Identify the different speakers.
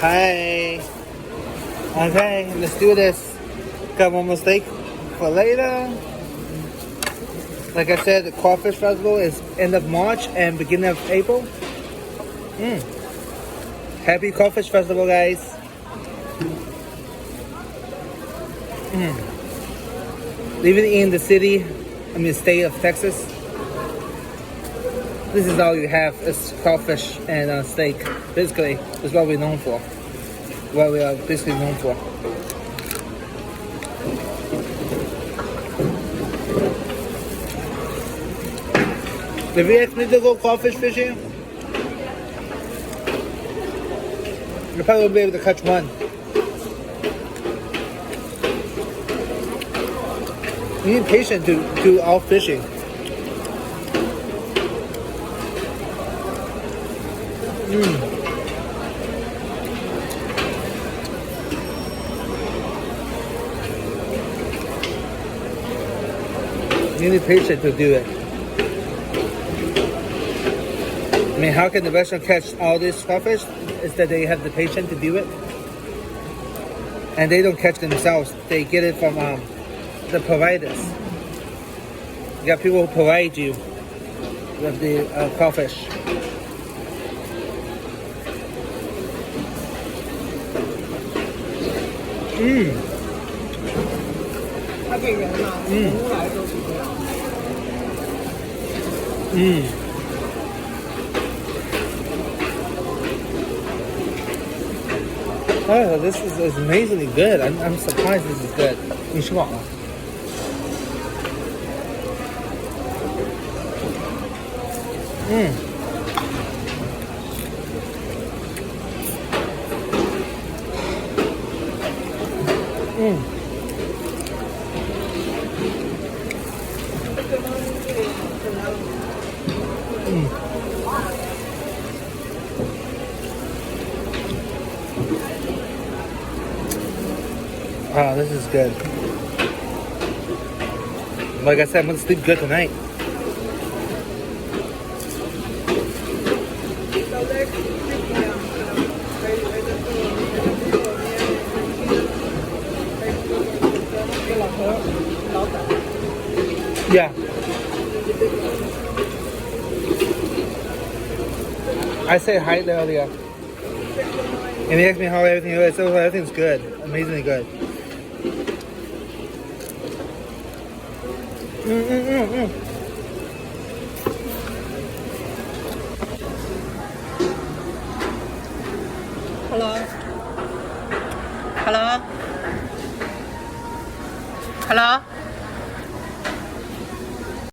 Speaker 1: Hi. Okay, let's do this. Got one more steak for later. Like I said, the crawfish festival is end of March and beginning of April. Happy crawfish festival, guys. Living in the state of Texas, this is all you have is crawfish and steak. Basically, is what we're known for. What we are basically known for. If you ask me to go crawfish fishing, you probably won't be able to catch one. You need patience to do all fishing. You need patience to do it. I mean, how can the restaurant catch all these crawfish? Is that they have the patience to do it, and they don't catch themselves. They get it from the providers. You got people who provide you with the crawfish. Oh, this is amazingly good. I'm surprised this is good. 你吃饱了？Wow, this is good. Like I said, I'm gonna sleep good tonight. Yeah. I said hi earlier. And he asked me how everything is. So everything's good. Amazingly good.
Speaker 2: Hello. Hello. Hello.